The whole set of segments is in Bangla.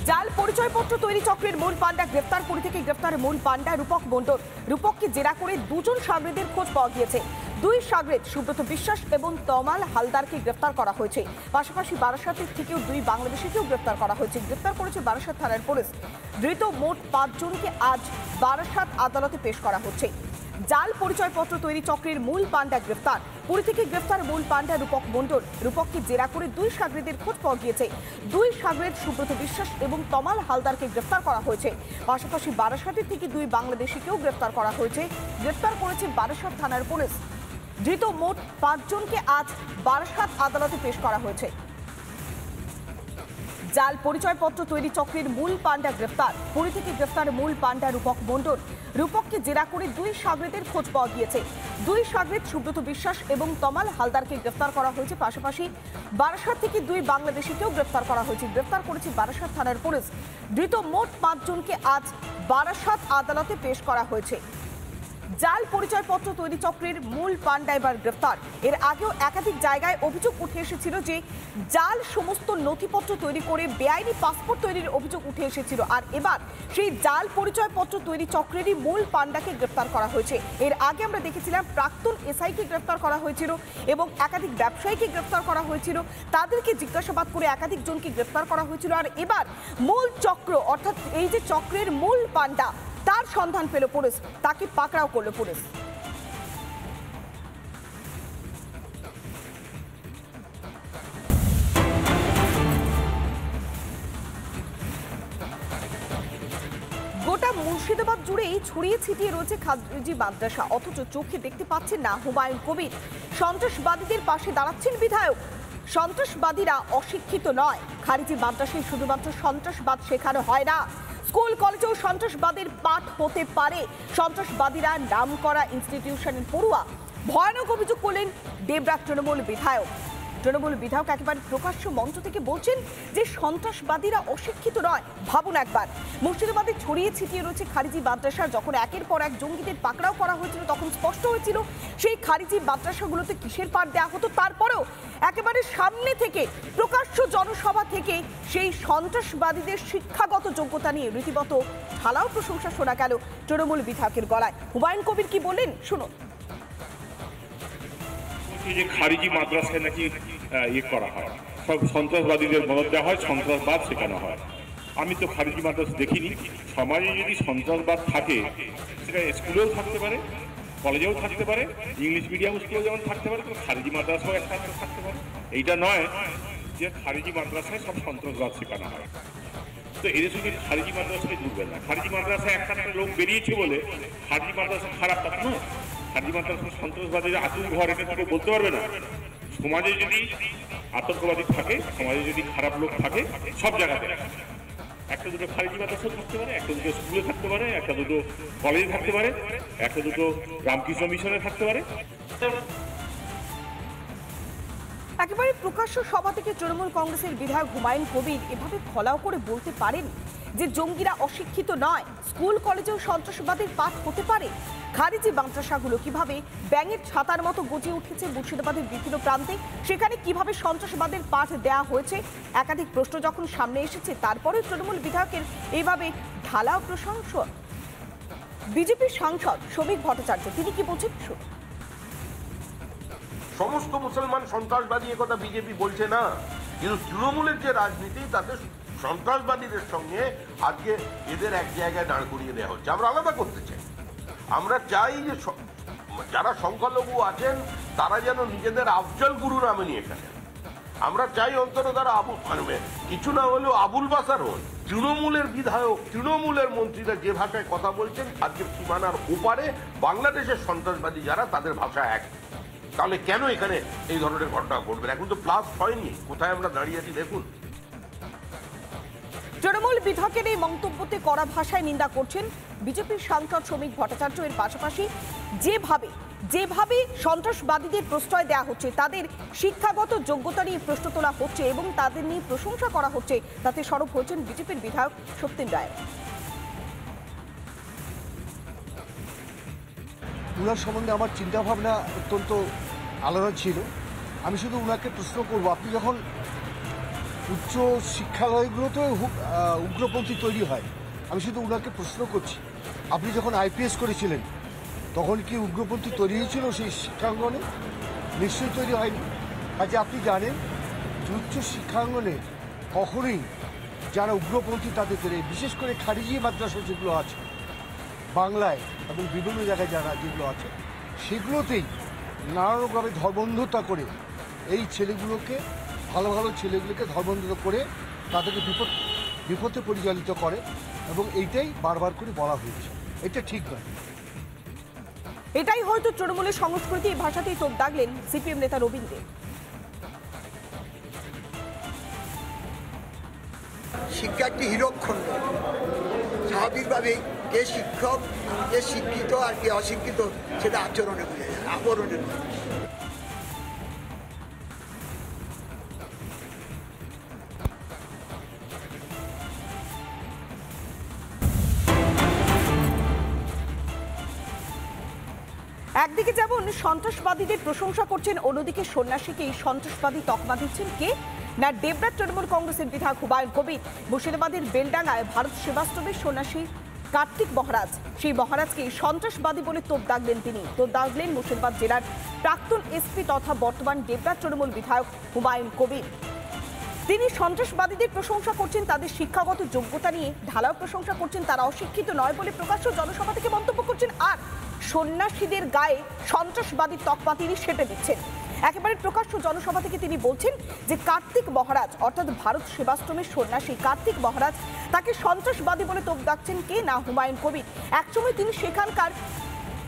জাল পরিচয়পত্র তৈরি চক্রের মূল পান্ডা গ্রেফতার। পুরী থেকে গ্রেফতার মূল পান্ডা রূপক মণ্ডল। রূপককে জেরা করে দুজন সাগরেদের খোঁজ পাওয়া গিয়েছে। দুই সাগরেদ সুব্রত বিশ্বাস এবং তমাল হালদারকে গ্রেফতার করা হয়েছে। পাশাপাশি বারাসাতের থেকেও দুই বাংলাদেশিকেও গ্রেফতার করা হয়েছে। গ্রেফতার করেছে বারাসাত থানার পুলিশ। ধৃত মোট 5 জনকে আজ বারাসাত আদালতে পেশ করা হচ্ছে। জাল পরিচয়পত্র তৈরি চক্রের মূল পান্ডা গ্রেফতার। পুরী থেকে গ্রেফতার মূল পান্ডা রূপক মণ্ডল। রূপককে জেরা করে দুই সাগরেদের খোঁজ পাওয়া গিয়েছে। দুই সাগরেদ সুব্রত বিশ্বাস এবং তমাল হালদারকে গ্রেফতার করা হয়েছে। পাশাপাশি বারাসাতের থেকে দুই বাংলাদেশিকেও গ্রেফতার করা হয়েছে। গ্রেফতার করেছে বারাসাত থানার পুলিশ। ধৃত মোট 5 জনকে আজ বারাসাত আদালতে পেশ করা হয়েছে। জাল পরিচয়পত্র তৈরি চক্রের মূল পান্ডা গ্রেফতার। পুরী থেকে গ্রেফতার মূল পান্ডা রূপক মণ্ডল। রূপককে জেরা করে দুই সাগরেদের খোঁজ পাওয়া গিয়েছে। দুই সাগরেদ সুব্রত বিশ্বাস এবং তমাল হালদারকে গ্রেফতার করা হয়েছে। পাশাপাশি বারাসাত থেকে দুই বাংলাদেশিকেও গ্রেফতার করা হয়েছে। গ্রেফতার করেছে বারাসাত থানার পুলিশ। ধৃত মোট 5 জনকে আজ বারাসাত আদালতে পেশ করা হয়েছে। জাল পরিচয়পত্র তৈরি চক্রের মূল পান্ডা এবার গ্রেফতার। এর আগেও একাধিক জায়গায় অভিযোগ উঠে এসেছিল যে জাল সমস্ত নথিপত্র তৈরি করে বেআইনি পাসপোর্ট তৈরির অভিযোগ উঠে এসেছিল। আর এবার সেই জাল পরিচয়পত্র তৈরি চক্রেরই মূল পান্ডাকে গ্রেফতার করা হয়েছে। এর আগে আমরা দেখেছিলাম প্রাক্তন এসআইকে গ্রেফতার করা হয়েছিল এবং একাধিক ব্যবসায়ীকে গ্রেফতার করা হয়েছিল। তাদেরকে জিজ্ঞাসাবাদ করে একাধিক জনকে গ্রেফতার করা হয়েছিল। আর এবার মূল চক্র অর্থাৎ এই যে চক্রের মূল পান্ডা তার সন্ধান পেল পুলিশ। তাকে পাকড়াও করল পুলিশ। গোটা মুর্শিদাবাদ জুড়েই ছড়িয়ে ছিটিয়ে রয়েছে খারিজি মাদ্রাসা, অথচ চোখে দেখতে পাচ্ছেন না হুমায়ুন কবির। সন্ত্রাসবাদীদের পাশে দাঁড়াচ্ছেন বিধায়ক। সন্ত্রাসবাদীরা অশিক্ষিত নয়। খারিজি মাদ্রাসায় শুধুমাত্র সন্ত্রাসবাদ শেখানো হয় না, স্কুল কলেজেও সন্ত্রাসবাদের পাঠ হতে পারে। সন্ত্রাসবাদীরা নামকরা ইনস্টিটিউশনের পড়ুয়া। ভয়ানক অভিযোগ করলেন দেবরাজ তৃণমূল বিধায়ক। তৃণমূল বিধায়ক একেবারে প্রকাশ্য মঞ্চ থেকে বলছেন যে সন্ত্রাসবাদীরা অশিক্ষিত নয়। ভাবুন একবার, মুর্শিদাবাদে ছড়িয়ে ছিটিয়ে রয়েছে খারিজি মাদ্রাসা। যখন একের পর এক জঙ্গিদের পাকড়াও করা হয়েছিল তখন স্পষ্ট হয়েছিল সেই খারিজি মাদ্রাসাগুলোতে কিসের পাঠ দেওয়া হতো। তারপরেও একেবারে সামনে থেকে প্রকাশ্য জনসভা থেকে সেই সন্ত্রাসবাদীদের শিক্ষাগত যোগ্যতা নিয়ে রীতিমতো ঢালাও প্রশংসা শোনা গেল তৃণমূল বিধায়কের গলায়। হুমায়ুন কবির কি বললেন শুনুন। যে খারিজি মাদ্রাসায় নাকি করা হয়, সব সন্ত্রাসবাদীদের মদত দেওয়া হয়, সন্ত্রাসবাদ শেখানো হয়। আমি তো খারিজি মাদ্রাসা দেখিনি। সমাজে যদি সন্ত্রাসবাদ থাকে সেটা স্কুলেও থাকতে পারে, কলেজেও থাকতে পারে, ইংলিশ মিডিয়াম স্কুলেও যেমন থাকতে পারে, তো খারিজি মাদ্রাসাও একটা থাকতে পারে। এইটা নয় যে খারিজি মাদ্রাসায় সব সন্ত্রাসবাদ শেখানো হয়। তো এদের সঙ্গে খারিজি মাদ্রাসাকে জুড়বেন না। খারিজি মাদ্রাসায় একটা লোক বেরিয়েছে বলে খারিজি মাদ্রাসা খারাপ তা নয়। খারিজি মাদ্রাসা সন্ত্রাসবাদীরা আতঙ্ক ঘর এটা কেউ বলতে পারবে না। সমাজে যদি আতঙ্কবাদী থাকে, সমাজে যদি খারাপ লোক থাকে, সব জায়গাতে একটা দুটো খারিজি মাদ্রাসা থাকতে পারে, একটা দুটো স্কুলে থাকতে পারে, একটা দুটো কলেজে থাকতে পারে, একটা দুটো রামকৃষ্ণ মিশনে থাকতে পারে। একেবারে প্রকাশ্য সভা থেকে তৃণমূল কংগ্রেসের বিধায়ক হুমায়ুন কবির এভাবে ফলাও করে বলতে পারেন যে জঙ্গিরা অশিক্ষিত নয়, স্কুল কলেজেও সন্ত্রাসবাদের পাঠ হতে পারে। খারিজি মাদ্রাসাগুলো কিভাবে ব্যাঙের ছাতার মতো গজিয়ে উঠেছে মুর্শিদাবাদের বিভিন্ন প্রান্তে, সেখানে কিভাবে সন্ত্রাসবাদের পাঠ দেওয়া হয়েছে, একাধিক প্রশ্ন যখন সামনে এসেছে তারপরে তৃণমূল বিধায়কের এইভাবে ঢালাও প্রশংসা। বিজেপির সাংসদ শ্রমিক ভট্টাচার্য তিনি কি বলছেন শুনুন। সমস্ত মুসলমান সন্ত্রাসবাদী কথা বিজেপি বলছে না, কিন্তু তৃণমূলের যে রাজনীতি তাতে সন্ত্রাসবাদীদের সঙ্গে আজকে এদের এক জায়গায় দাঁড় করিয়ে দেওয়া হচ্ছে। আমরা আলাদা করতে চাই। আমরা চাই যে যারা সংখ্যালঘু আছেন তারা যেন নিজেদের আফজল গুরু নামে নিয়ে ফেলেন। আমরা চাই অন্তত তারা কিছু না হলেও আবুল বাসার হন। তৃণমূলের বিধায়ক, তৃণমূলের মন্ত্রীরা যে ভাষায় কথা বলছেন আজকে সীমানার ওপারে বাংলাদেশের সন্ত্রাসবাদী যারা তাদের ভাষা এক। তাহলে কেন এখানে এই ধরনের ঘটনা ঘটবে? এখন তো প্লাস হয়নি, কোথায় আমরা দাঁড়িয়ে আছি দেখুন। তৃণমূল বিধায়কের এই মন্তব্যতে কড়া ভাষায় নিন্দা করছেন বিজেপির সাংসদ শ্রমিক ভট্টাচার্য। এর পাশাপাশি যেভাবে সন্ত্রাসবাদীদের প্রশ্রয় দেওয়া হচ্ছে, তাদের শিক্ষাগত যোগ্যতা নিয়ে প্রশ্ন তোলা হচ্ছে এবং তাদের নিয়ে প্রশংসা করা হচ্ছে, তাতে সরব হয়েছেন বিজেপির বিধায়ক সত্যেন রায়। ওনার সম্বন্ধে আমার চিন্তাভাবনা অত্যন্ত আলাদা ছিল। আমি শুধু ওনাকে প্রশ্ন করব, আপনি যখন উচ্চ শিক্ষালয়গুলোতেও উগ্রপন্থী তৈরি হয়। আমি শুধু ওনাকে প্রশ্ন করছি, আপনি যখন আইপিএস করেছিলেন তখন কি উগ্রপন্থী তৈরি হয়েছিল সেই শিক্ষাঙ্গনে? নিশ্চয়ই তৈরি হয়নি। কাজে আপনি জানেন যে উচ্চ শিক্ষাঙ্গনে কখনোই যারা উগ্রপন্থী তাদের তৈরি, বিশেষ করে খারিজি মাদ্রাসা যেগুলো আছে বাংলায় এবং বিভিন্ন জায়গায় যারা যেগুলো আছে সেগুলোতেই নানারকমভাবে ধর্মান্ধতা করে এই ছেলেগুলোকে, ভালো ভালো ছেলেগুলোকে ধর্মান্ধতা করে তাদেরকে বিপথে পরিচালিত করে, এবং এইটাই বারবার করে বলা হয়েছে। এটা ঠিক নয়। এটাই হয়তো তৃণমূলের সংস্কৃতি, এই ভাষাতেই তোপ দাগলেন সিপিএম নেতা রবীন দে। শিক্ষা একটি হীরকখণ্ড। স্বাভাবিকভাবেই কে শিক্ষক, কে শিক্ষিত আর কে অশিক্ষিত সেটা আচরণে বোঝা যায়, আবরণে নয়। একদিকে যেমন সন্ত্রাসবাদীদের প্রশংসা করছেন, অন্যদিকে সন্ন্যাসীকেই সন্ত্রাসবাদী তকমা দিচ্ছেন কে? না দেবরাজ তৃণমূল কংগ্রেসের বিধায়ক হুমায়ুন কবির। মুর্শিদাবাদের বেলডাঙ্গায় ভারত সেবাশ্রমের সন্ন্যাসী কার্তিক মহারাজ, সেই মহারাজকে সন্ত্রাসবাদী বলে তোপ দাগলেন তিনি। তোপ দাগলেন মুর্শিদাবাদ জেলার প্রাক্তন এসপি তথা বর্তমান দেবরাজ তৃণমূল বিধায়ক হুমায়ুন কবির। তিনি সন্ত্রাসবাদীদের প্রশংসা করছেন, তাদের শিক্ষাগত যোগ্যতা নিয়ে ঢালাও প্রশংসা করছেন, তারা অশিক্ষিত নয় বলে প্রকাশ্য জনসভা থেকে মন্তব্য করছেন, আর সন্ন্যাসীদের গায়ে সন্ত্রাসবাদী তকমা তিনি সেঁটে দিচ্ছেন। একেবারে প্রকাশ্য জনসভা থেকে তিনি বলছেন যে কার্তিক মহারাজ অর্থাৎ ভারত সেবাশ্রমের সন্ন্যাসী কার্তিক মহারাজ, তাকে সন্ত্রাসবাদী বলে তোপ দাগছেন কে? না হুমায়ুন কবির। একসময় তিনি সেখানকার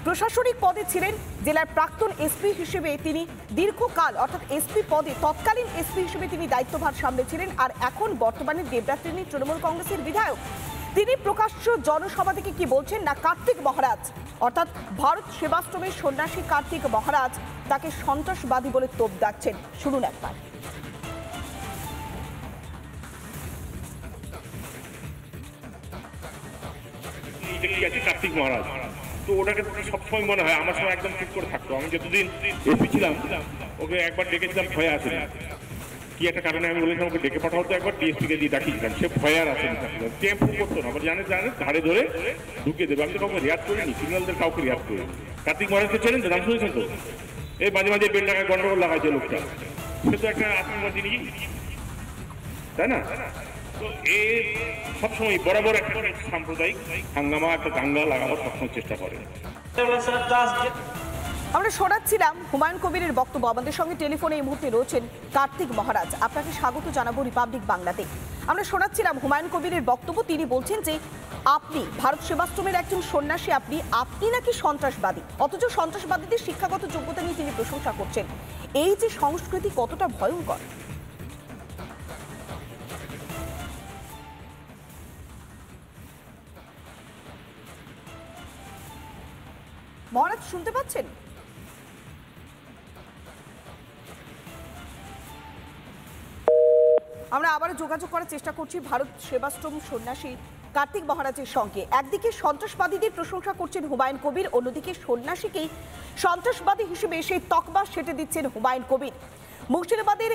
প্রশাসনিক পদে ছিলেন, জেলার প্রাক্তন এসপি হিসেবে তিনি দীর্ঘকাল অর্থাৎ এসপি পদে তৎকালীন এসপি হিসেবে তিনি দায়িত্বভার সামলেছিলেন, আর এখন বর্তমানে দেবরাজ তিনি তৃণমূল কংগ্রেসের বিধায়ক। তিনি প্রকাশ্য জনসভা থেকে কি বলছেন? না কার্তিক মহারাজ অর্থাৎ ভারত সেবাশ্রমের সন্ন্যাসী কার্তিক মহারাজ তাকে সন্ত্রাসবাদী বলে তোপ দাগছেন। শুনুন একবার। কার্তিক মহারাজ তো ওটাকে সবসময় মনে হয় আমার সময় একদম ঠিক করে থাকতো। আমি যতদিন এসপি ছিলাম ওকে একবার ডেকেছিলাম, ভয়ে আসেনি। কি একটা কারণে আমি বলেছিলাম ওকে ডেকে পাঠাও, তো একবার ডিএসপি কে দিয়ে ডাকিয়েছিলাম, সে ভয়ে আর আসেনি। টেম্পু করতো না, জানে ধারে ধরে ঢুকিয়ে দেবে। আমি তো কাউকে রিয়াক্ট করিনি, ক্রিমিনালদের কাউকে রিয়াক্ট করিনি। কার্তিক মহারাজকে চেনেন তো? নাম শুনেছেন তো? এই মাঝে মাঝে বেলডাঙ্গায় গন্ডগোল লাগাইছে লোকটা, সে তো একটা আত্মীয়বাদী নাকি, তাই না? তো এ সবসময় বরাবর একটা সাম্প্রদায়িক হাঙ্গামা, একটা দাঙ্গা লাগাবার সবসময় চেষ্টা করে। আমরা শোনাচ্ছিলাম হুমায়ুন কবিরের বক্তব্য। আমাদের সঙ্গে টেলিফোনে এই মুহূর্তে রয়েছেন কার্তিক মহারাজ। আপনাকে স্বাগত জানাবো রিপাবলিক বাংলাতে। আমরা শোনাচ্ছিলাম হুমায়ুন কবিরের বক্তব্য। তিনি বলছেন যে আপনি ভারত সেবাশ্রমের একজন সন্ন্যাসী, আপনি নাকি সন্ত্রাসবাদী, অথচ সন্ত্রাসবাদীদের শিক্ষাগত যোগ্যতা নিয়ে তিনি প্রশংসা করছেন। এই যে সংস্কৃতি কতটা ভয়ঙ্কর। মহারাজ শুনতে পাচ্ছেন? আমরা আবারও যোগাযোগ করার চেষ্টা করছি ভারত সেবাশ্রম সন্ন্যাসী কার্তিক মহারাজের সঙ্গে। একদিকে সন্ত্রাসবাদীদের প্রশংসা করছেন হুমায়ুন কবির, অন্যদিকে সন্ন্যাসীকেই সন্ত্রাসবাদী হিসেবে সেই তকমা সেঁটে দিচ্ছেন হুমায়ুন কবির। মুর্শিদাবাদের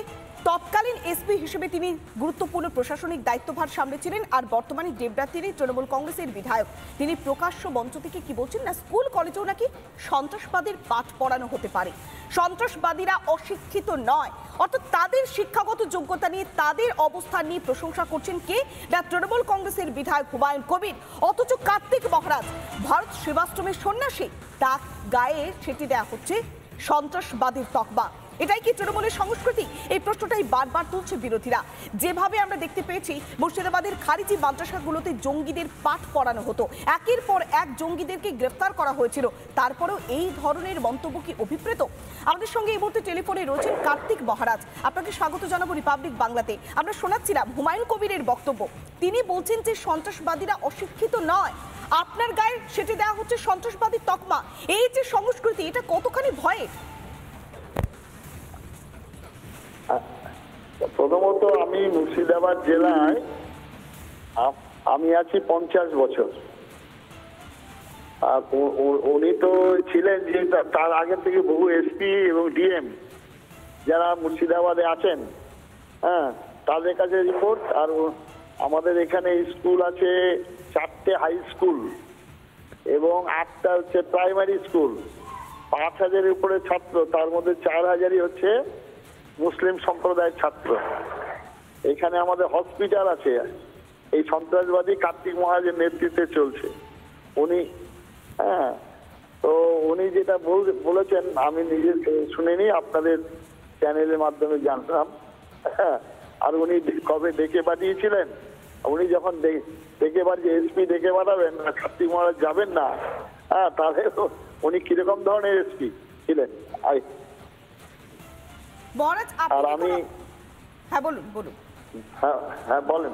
তৎকালীন এসপি হিসেবে তিনি গুরুত্বপূর্ণ প্রশাসনিক দায়িত্বভার সামলেছিলেন, আর বর্তমানে দেবরাজ তিনি তৃণমূল কংগ্রেসের বিধায়ক। তিনি প্রকাশ্য মঞ্চ থেকে কি বলছেন? না স্কুল কলেজেও নাকি সন্ত্রাসবাদের পাঠ পড়ানো হতে পারে, সন্ত্রাসবাদীরা অশিক্ষিত নয়, অর্থাৎ তাদের শিক্ষাগত যোগ্যতা নিয়ে তাদের অবস্থান নিয়ে প্রশংসা করছেন কে? না তৃণমূল কংগ্রেসের বিধায়ক হুমায়ুন কবির। অথচ কার্তিক মহারাজ ভারত সেবাশ্রমের সন্ন্যাসী, তার গায়ে সেটি দেওয়া হচ্ছে সন্ত্রাসবাদীর তকমা। এটাই কি তৃণমূলের সংস্কৃতি? এই প্রশ্নটাই বারবার তুলছে বিরোধীরা। যেভাবে আমরা দেখতে পেয়েছি মুর্শিদাবাদের খারিজি মাদ্রাসাগুলোতে জঙ্গিদের পাঠ পড়ানো হতো, একের পর এক জঙ্গিদেরকে গ্রেফতার করা হয়েছিল, তারপরেও এই ধরনের মন্তব্য কি অভিপ্রেত? আমাদের সঙ্গে এই মুহূর্তে টেলিফোনে রয়েছেন কার্তিক মহারাজ। আপনাকে স্বাগত জানাবো রিপাবলিক বাংলাতে। আমরা শোনাচ্ছিলাম হুমায়ুন কবিরের বক্তব্য। তিনি বলছেন যে সন্ত্রাসবাদীরা অশিক্ষিত নয়, আপনার গায়ে সেটি দেওয়া হচ্ছে সন্ত্রাসবাদী তকমা। এই যে সংস্কৃতি, এটা কতখানি ভয়ের? প্রথমত আমি মুর্শিদাবাদ জেলায় আমি আছি 50 বছর। উনি তো ছিলেন যে তার আগে থেকে বহু এসপি এবং ডিএম যারা মুর্শিদাবাদে আছেন, হ্যাঁ, তাদের কাছে রিপোর্ট। আর আমাদের এখানে স্কুল আছে 4টে হাই স্কুল এবং 8টা হচ্ছে প্রাইমারি স্কুল। 5,000-এর উপরে ছাত্র, তার মধ্যে 4,000-ই হচ্ছে মুসলিম সম্প্রদায়ের ছাত্র। এখানে আমাদের হসপিটাল আছে, এই সন্ত্রাসবাদী কার্তিক মহারাজের নেতৃত্বে চলছে। উনি তো উনি যেটা বলেছেন আমি নিজে শুনিনি, আপনাদের চ্যানেলের মাধ্যমে জানলাম। আর উনি কবে ডেকে পাঠিয়েছিলেন, উনি যখন ডেকে পাঠিয়ে এসপি ডেকে পাঠাবেন না, কার্তিক মহারাজ যাবেন না, তাহলে উনি কিরকম ধরনের এসপি ছিলেন। মহারাজ আর আমি হ্যাঁ বলুন বলুন। হ্যাঁ বলেন।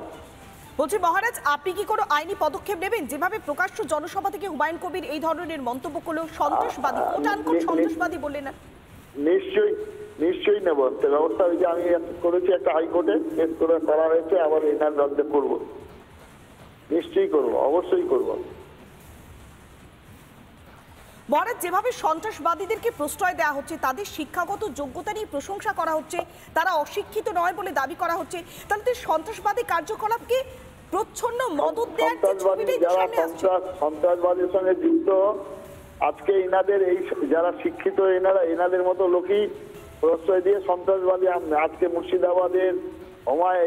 বলছি মহারাজ, আপনি কি কোনো আইনি পদক্ষেপ নেবেন? যেভাবে প্রকাশ্য জনসভা থেকে হুমায়ুন কবির এই ধরনের মন্তব্য করলো, সন্ত্রাসবাদী সন্ত্রাসবাদী বললেন না? নিশ্চয়ই নেব ব্যবস্থা। ওই যে আমি করেছি একটা হাইকোর্টে কেস করা হয়েছে, আবার এনার রদ্দ করব, নিশ্চয়ই করব, অবশ্যই করব। মহারাজ, যেভাবে সন্ত্রাসবাদীদেরকে প্রশ্রয় দেওয়া হচ্ছে, তাদের শিক্ষাগত যোগ্যতা নিয়ে প্রশংসা করা হচ্ছে, তারা অশিক্ষিত নয় বলে দাবি করা হচ্ছে, তাহলে তো সন্ত্রাসবাদী কার্যকলাপকে প্রচ্ছন্ন মদত দেওয়ার ছবিটাই সামনে আসছে। সন্ত্রাসবাদীর সঙ্গে যুক্ত আজকে এনাদের এই যারা শিক্ষিত এনাদের মতো লোকই প্রশ্রয় দিয়ে সন্ত্রাসবাদী। আজকে মুর্শিদাবাদের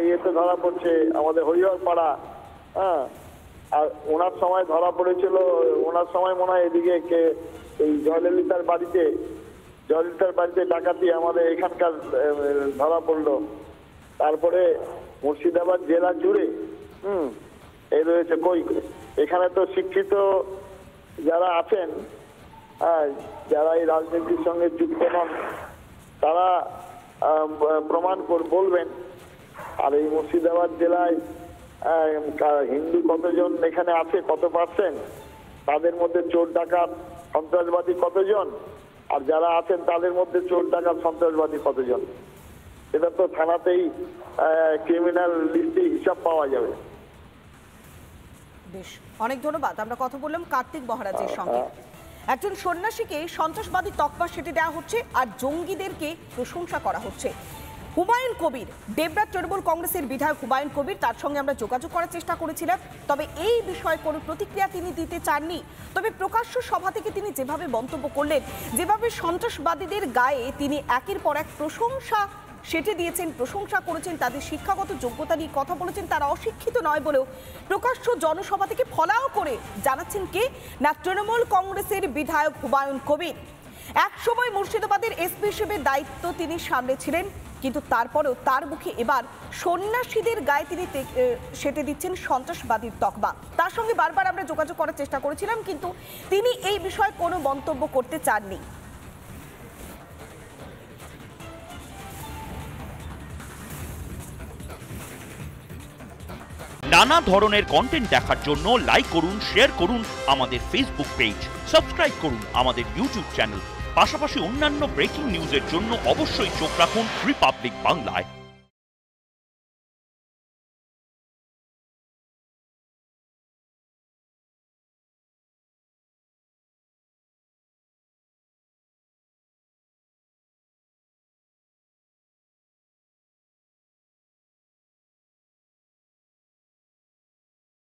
ইয়েতে ধরা পড়ছে, আমাদের হরিহরপাড়া। আর ওনার সময় ধরা পড়েছিল, ওনার সময় মনে হয় এদিকে এই জয়ললিতার বাড়িতে ডাকাতি আমাদের এখানকার ধরা পড়লো। তারপরে মুর্শিদাবাদ জেলা জুড়ে এই রয়েছে। এখানে তো শিক্ষিত যারা আছেন, যারা এই রাজনীতির সঙ্গে যুক্ত নন, তারা প্রমাণ বলবেন। আর এই মুর্শিদাবাদ জেলায় হিন্দু কতজন এখানে আছে, কত পার্সেন্ট, তাদের মধ্যে চোর ডাকাত সন্ত্রাসবাদী কতজন, আর যারা আছেন তাদের মধ্যে চোর ডাকাত সন্ত্রাসবাদী কতজন, এটা তো থানাতেই ক্রিমিনাল লিস্টে হিসাব পাওয়া যাবে। বেশ, অনেক ধন্যবাদ। আমরা কথা বললাম কার্তিক মহারাজের সঙ্গে। একজন সন্ন্যাসীকে সন্ত্রাসবাদী তকমা সেটে দেওয়া হচ্ছে আর জঙ্গিদেরকে প্রশংসা করা হচ্ছে। হুমায়ুন কবির, দেবরাজ তৃণমূল কংগ্রেসের বিধায়ক হুমায়ুন কবির, তার সঙ্গে আমরা যোগাযোগ করার চেষ্টা করেছিলাম, তবে এই বিষয়ে কোনো প্রতিক্রিয়া তিনি দিতে চাননি। তবে প্রকাশ্য সভা থেকে তিনি যেভাবে মন্তব্য করলেন, যেভাবে সন্ত্রাসবাদীদের গায়ে তিনি একের পর এক প্রশংসা সেটে দিয়েছেন, প্রশংসা করেছেন, তাদের শিক্ষাগত যোগ্যতা নিয়ে কথা বলেছেন, তারা অশিক্ষিত নয় বলেও প্রকাশ্য জনসভা থেকে ফলাও করে জানাচ্ছেন কে না তৃণমূল কংগ্রেসের বিধায়ক হুমায়ুন কবির। একসময় মুর্শিদাবাদের এসপি হিসেবে দায়িত্ব তিনি সামলেছিলেন, কিন্তু তারপরেও তার মুখে এবার সন্ন্যাসীদের গায়ে তিনি সেটে দিচ্ছেন সন্ত্রাসবাদীর তকমা। তার সঙ্গে বারবার আমরা যোগাযোগ করার চেষ্টা করেছিলাম, কিন্তু তিনি এই বিষয়ে কোনো মন্তব্য করতে চাননি। নানা ধরনের কন্টেন্ট দেখার জন্য লাইক করুন, শেয়ার করুন আমাদের ফেসবুক পেজ, সাবস্ক্রাইব করুন আমাদের ইউটিউব চ্যানেল। পাশাপাশি অন্যান্য ব্রেকিং নিউজের জন্য অবশ্যই চোখ রাখুন রিপাবলিক বাংলায়।